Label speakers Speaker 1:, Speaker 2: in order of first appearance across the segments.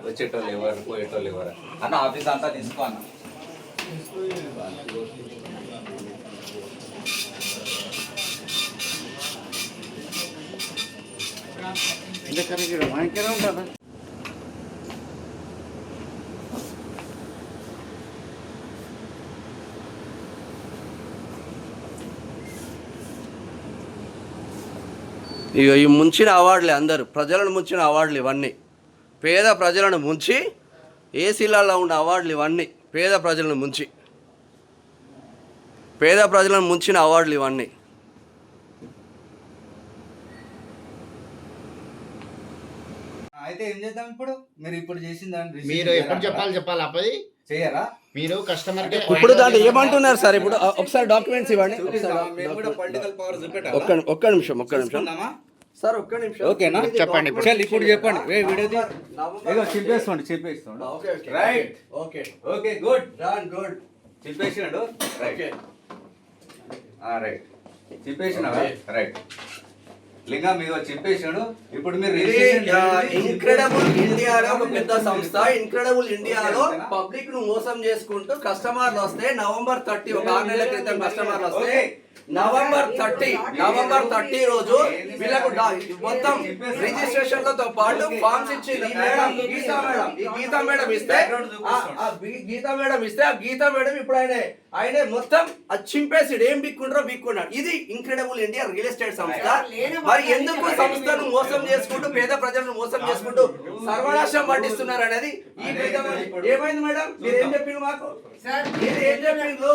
Speaker 1: వచ్చేటోళ్ళు ఎవరు పోయేటోళ్ళు ఎవరు అన్న ఆఫీస్ అంతా తీసుకో అన్న.
Speaker 2: ఇక ఈ ముంచిన అవార్డులే అందరూ ప్రజలను ముంచిన అవార్డులు ఇవన్నీ పేద ప్రజలను ముంచి ఏసీలలో ఉన్న అవార్డులు ఇవన్నీ పేద ప్రజలను ముంచి పేద ప్రజలను ముంచిన అవార్డులు ఇవన్నీ.
Speaker 1: అయితే ఏం చేద్దాం ఇప్పుడు? మీరు ఇప్పుడు చేసిన
Speaker 3: మీరు ఎప్పుడు చెప్పాలి అప్పది
Speaker 1: చేయరా?
Speaker 3: మీరు కస్టమర్
Speaker 2: ఇప్పుడు దాంట్లో ఏమంటున్నారు సార్? ఇప్పుడు ఒకసారి డాక్యుమెంట్స్ ఇవ్వండి. ఒక్క నిమిషం సార్, ఒక్క నిమిషం.
Speaker 1: ఓకేనా? చెప్పండి ఇప్పుడు చెప్పండి. వీడియో చెప్పేస్తాడు. Right, okay okay, good good. చెప్పేసినాడు. రైట్ రైట్ చెప్పేసినా. రైట్ లింగా మీరు చెప్పేసాడు. ఇప్పుడు మీరు
Speaker 2: ఇన్క్రెడిబుల్ ఇండియాలో ఒక పెద్ద సంస్థ. ఇన్క్రెడిబుల్ ఇండియాలో పబ్లిక్ ను మోసం చేసుకుంటూ కస్టమర్లు వస్తే November 30 ఒక 6 నెలల క్రితం కస్టమర్లు వస్తే November 30 రోజు వీళ్ళకు మొత్తం రిజిస్ట్రేషన్ లతో పాటు ఫార్మ్స్ ఇచ్చింది. గీతా మేడం ఇస్తే ఆ గీతా మేడం ఇప్పుడు ఆయన మొత్తం అది చింపేసి ఏం బిక్కున్నాడు. ఇది ఇన్క్రెడిబుల్ ఇండియా రియల్ ఎస్టేట్ సంస్థ. మరి ఎందుకు సంస్థను మోసం చేసుకుంటూ పేద ప్రజలను మోసం చేసుకుంటూ సర్వనాశనం పట్టిస్తున్నారు అనేది ఈ ఏమైంది మేడం? మీరు ఏం చెప్పిండ్రు మాకు? ఏం చెప్పిండ్రు?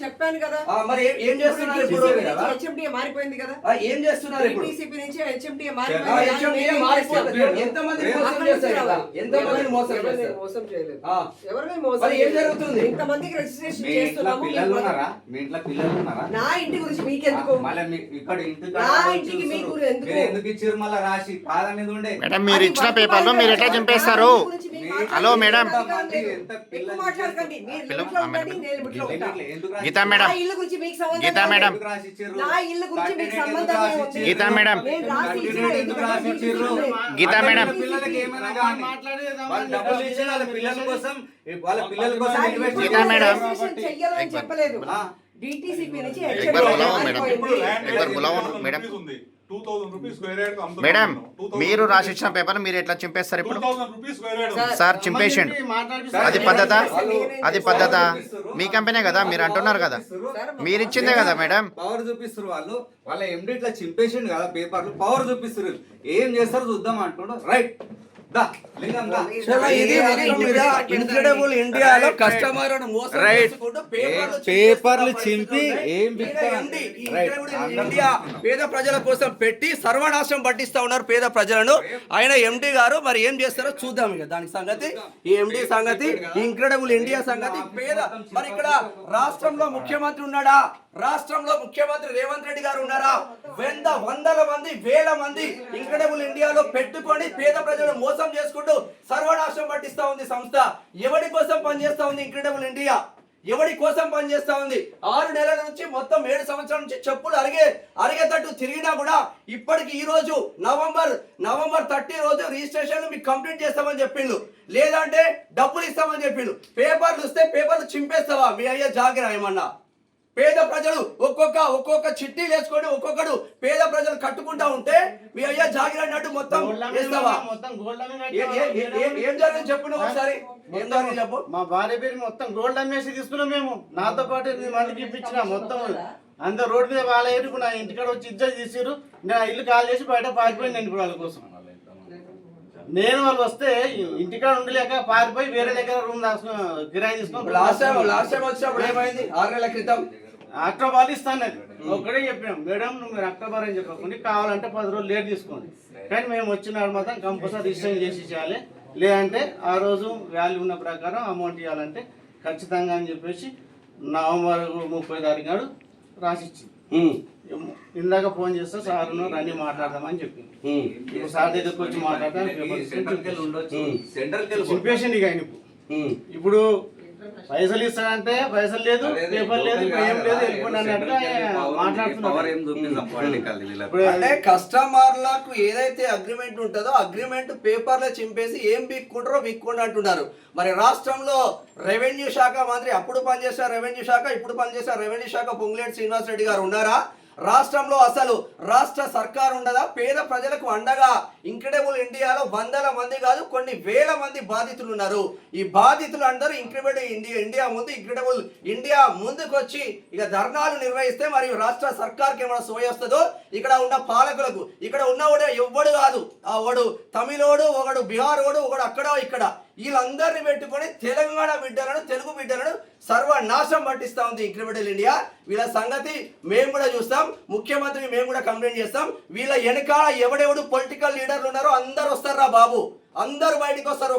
Speaker 4: చెప్పాను కదా.
Speaker 2: మరి ఏం చేస్తున్నారు ఇప్పుడు?
Speaker 4: హెచ్ఎండిఏ మారిపోయింది కదా.
Speaker 2: ఏం చేస్తున్నారు ఇప్పుడు?
Speaker 4: టీసీపీ నుంచి హెచ్ఎండిఏ
Speaker 2: మారిపోయింది. ఎంతమంది మోసం చేస్తారు? ఎంతమంది మోసం చేస్తారు?
Speaker 4: మోసం చేయలేదు. ఎవరిని
Speaker 2: మోసం? మరి ఏం జరుగుతుంది?
Speaker 4: ఇంతమందికి రిజిస్ట్రేషన్ చేస్తున్నాము.
Speaker 1: మీ ఇంట్లో పిల్లలు ఉన్నారా?
Speaker 4: నా ఇంటి గురించి మీకెందుకు?
Speaker 1: ఇక్కడ
Speaker 4: నా ఇంటికి మీకు
Speaker 1: ఎందుకు ఇచ్చారు? మళ్ళీ రాసి కాదనేది ఉండే.
Speaker 3: మేడం మీరు ఇచ్చిన పేపర్లో మీరు ఎట్లా చింపేస్తారు? Hello madam, Geeta madam, Geeta madam, Geeta madam, Geeta madam, Geeta madam,
Speaker 4: చెప్పలేదు. डीटीसीपी నుంచి
Speaker 3: एक बार बुलाओ मैडम, एक बार बुलाओ मैडम.
Speaker 5: 2000 రూపాయస్ స్క్వేర్ యార్డ్ అమ్ముతారు
Speaker 3: మేడం. మీరు రాసి ఇచ్చిన పేపర్ మీరు ఎట్లా చింపేస్తారు ఇప్పుడు?
Speaker 5: 2000 రూపాయస్ స్క్వేర్ యార్డ్
Speaker 3: సార్ చింపేషండి. అది పద్ధత? అది పద్ధత? మీ కంపెనీ కదా, మీరు అంటున్నారు కదా, మీరు ఇచ్చిందే కదా మేడం.
Speaker 1: పవర్ చూపిస్తారు వాళ్ళు. వాళ్ళ ఎండి ఇట్లా చింపేషండి కదా పేపర్లు. పవర్ చూపిస్తారు. ఏం చేస్తారో చూద్దాం అంటున్నాడు. రైట్
Speaker 2: ఇన్క్రెడిబుల్ ఇండియాలో కస్టమర్లను మోసం చేసుకుంటూ
Speaker 1: పేపర్లు చింపి
Speaker 2: ఇండియా పేద ప్రజల కోసం పెట్టి సర్వనాశనం పట్టిస్తా ఉన్నారు పేద ప్రజలను. ఆయన ఎండి గారు మరి ఏం చేస్తారో చూద్దాం. ఇక దానికి సంగతి ఈ ఎండి సంగతి, ఇన్క్రెడిబుల్ ఇండియా సంగతి. పేద మరి ఇక్కడ రాష్ట్రంలో ముఖ్యమంత్రి ఉన్నాడా? రాష్ట్రంలో ముఖ్యమంత్రి రేవంత్ రెడ్డి గారు ఉన్నారా? వందల మంది వేల మంది ఇన్క్రెడిబుల్ ఇండియాలో పెట్టుకొని పేద ప్రజలను మోసం చేసుకుంటూ సర్వనాశనం పట్టిస్తా ఉంది సంస్థ. ఎవరి కోసం పనిచేస్తా ఉంది ఇన్క్రెడిబుల్ ఇండియా? ఎవరి కోసం పనిచేస్తా ఉంది? 6 నెలల నుంచి మొత్తం 7 సంవత్సరాల నుంచి చెప్పులు అరిగేటట్టు తిరిగినా కూడా ఇప్పటికి ఈ రోజు నవంబర్ 30 రోజు రిజిస్ట్రేషన్ మీకు కంప్లీట్ చేస్తామని చెప్పిండు. లేదంటే డబ్బులు ఇస్తామని చెప్పిండు. పేపర్లు ఇస్తే పేపర్లు చింపేస్తావా? మీ అయ్యా జాగ్రత్త. ఏమన్నా పేద ప్రజలు ఒక్కొక్క చిట్టి వేసుకొని ఒక్కొక్కడు పేద ప్రజలు కట్టుకుంటా ఉంటే మీ అయ్యా జాగిరి అన్నట్టు మొత్తం వేస్తావా? ఏం జరిగింది చెప్పు నువ్వు ఒకసారి. ఏం జరిగింది చెప్పు.
Speaker 6: మా భార్య పేరు మొత్తం గోల్డ్ అమ్మేసి తీసుకున్నాం మేము. నాతో పాటు 8 మందికి ఇప్పించిన మొత్తం అందరు రోడ్డు మీద వాళ్ళ ఏరుకు నా ఇంటికాడ వచ్చి ఇజ్జత్ తీసిరు. నేను ఇల్లు కాల్ చేసి బయట పారిపోయింది నేను వాళ్ళ కోసం. నేను వాళ్ళు వస్తే ఇంటికాడ ఉండలేక పారిపోయి వేరే దగ్గర రూమ్ కిరాయి తీసుకొని
Speaker 2: లాస్ట్ టైం వచ్చినప్పుడు ఏమైంది? 6 నెలల క్రితం
Speaker 6: అక్టోబర్ ఇస్తాను. ఒకటే చెప్పినాం మేడం, మీరు అక్టోబర్ అని చెప్పకుండా కావాలంటే 10 రోజులు లేట్ తీసుకోండి, కానీ మేము వచ్చినాడు మాత్రం కంపల్సరీ రిజిస్ట్రేషన్ చేసి ఇచ్చేయాలి, లేదంటే ఆ రోజు వాల్యూ ఉన్న ప్రకారం అమౌంట్ ఇవ్వాలంటే ఖచ్చితంగా అని చెప్పేసి నవంబర్ 30 తారీఖు నాడు రాసిచ్చింది. ఇందాక ఫోన్ చేస్తే సార్ రండి మాట్లాడదామని చెప్పింది. ఇప్పుడు సార్ దగ్గరకు వచ్చి మాట్లాడతాను. చింపేసింది. ఇక ఇప్పుడు పైసలు ఇస్తానంటే పైసలు లేదు, పేపర్ లేదు, ఏం లేదు, వెళ్ళిపోండి అన్నట్టుగా
Speaker 1: పవర్
Speaker 6: మాట్లాడుతున్నారు.
Speaker 1: ఏం చూపిస్తాం పొలిటికల్
Speaker 6: ఇప్పుడు
Speaker 2: అంటే కస్టమర్లకు ఏదైతే అగ్రిమెంట్ ఉంటుందో అగ్రిమెంట్ పేపర్లో చింపేసి ఏం బిక్కుంటారో బిక్కుండా అంటున్నారు. మరి రాష్ట్రంలో రెవెన్యూ శాఖ మంత్రి అప్పుడు పనిచేసిన రెవెన్యూ శాఖ, ఇప్పుడు పనిచేసిన రెవెన్యూ శాఖ పొంగులేటి శ్రీనివాస్ రెడ్డి గారు ఉన్నారా? రాష్ట్రంలో అసలు రాష్ట్ర సర్కారు ఉండదా? పేద ప్రజలకు అండగా ఇంక్రెడిబుల్ ఇండియాలో వందల మంది కాదు కొన్ని వేల మంది బాధితులు ఉన్నారు. ఈ బాధితులు అందరూ ఇంక్రెడిబుల్ ఇండియా ముందు ఇంక్రెడిబుల్ ఇండియా ముందుకు వచ్చి ఇక ధర్నాలు నిర్వహిస్తే మరి రాష్ట్ర సర్కార్కి ఏమైనా సోయ వస్తుందో ఇక్కడ ఉన్న పాలకులకు. ఇక్కడ ఉన్నవాడు ఎవ్వడు కాదు, ఆ వాడు తమిళోడు, ఒకడు బీహారోడు, ఒకడు అక్కడ ఇక్కడ, వీళ్ళందరినీ పెట్టుకొని తెలంగాణ బిడ్డలను, తెలుగు బిడ్డలను సర్వనాశం పట్టిస్తా ఉంది ఇంక్రెడిబుల్ ఇండియా. వీళ్ళ సంగతి మేము కూడా చూస్తాం, ముఖ్యమంత్రి మేము కూడా కంప్లైంట్ చేస్తాం. వీళ్ళ వెనకాల ఎవడెవడు పొలిటికల్ లీడర్లు ఉన్నారో అందరు వస్తారా బాబు, అందరు బయటకు వస్తారు.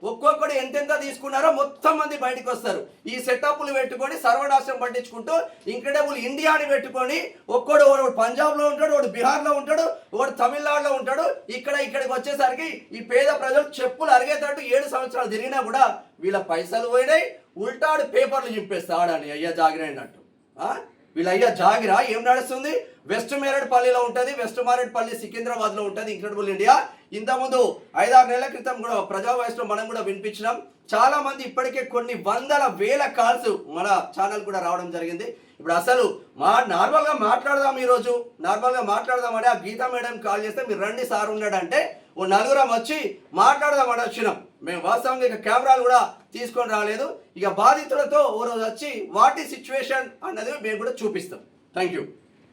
Speaker 2: ఒక్కొక్కడు ఎంతెంత తీసుకున్నారో మొత్తం మంది బయటకు వస్తారు. ఈ సెటప్లు పెట్టుకొని సర్వనాశం పట్టించుకుంటూ ఇంక్రెడిబుల్ ఇండియాని పెట్టుకొని ఒక్కడు పంజాబ్లో ఉంటాడు, ఒకడు బీహార్లో ఉంటాడు, ఒకడు తమిళనాడులో ఉంటాడు. ఇక్కడికి వచ్చేసరికి ఈ పేద ప్రజలు చెప్పులు అరిగేటట్టు 7 సంవత్సరాలు తిరిగినా కూడా వీళ్ళ పైసలు పోయినాయి. ఉల్టాడు పేపర్లు చింపేస్తాడని అయ్యా జాగిరా అన్నట్టు. వీళ్ళ అయ్యా జాగిరా ఏం నడుస్తుంది? వెస్ట్ మేరడ్పల్లిలో ఉంటుంది, వెస్ట్ మేరడ్పల్లి సికింద్రాబాద్లో ఉంటుంది ఇంక్రెడిబుల్ ఇండియా. ఇంతకుముందు 5-6 నెలల క్రితం కూడా ప్రజా వాయిస్లో మనం కూడా వినిపించినాం. చాలా మంది ఇప్పటికే కొన్ని వందల వేల కాల్స్ మన ఛానల్ కూడా రావడం జరిగింది. ఇప్పుడు అసలు నార్మల్గా మాట్లాడదాం, ఈరోజు నార్మల్గా మాట్లాడదామని ఆ గీతా మేడం కాల్ చేస్తే మీరు రండి సార్ ఉన్నాడంటే ఓ నలుగురం వచ్చి మాట్లాడదామని వచ్చినాం. మేము వాస్తవంగా ఇక కెమెరాలు కూడా తీసుకొని రాలేదు. ఇక బాధితులతో ఓ రోజు వచ్చి వాట్ ఈ సిచ్యువేషన్ అన్నది మేము కూడా చూపిస్తాం. Thank you.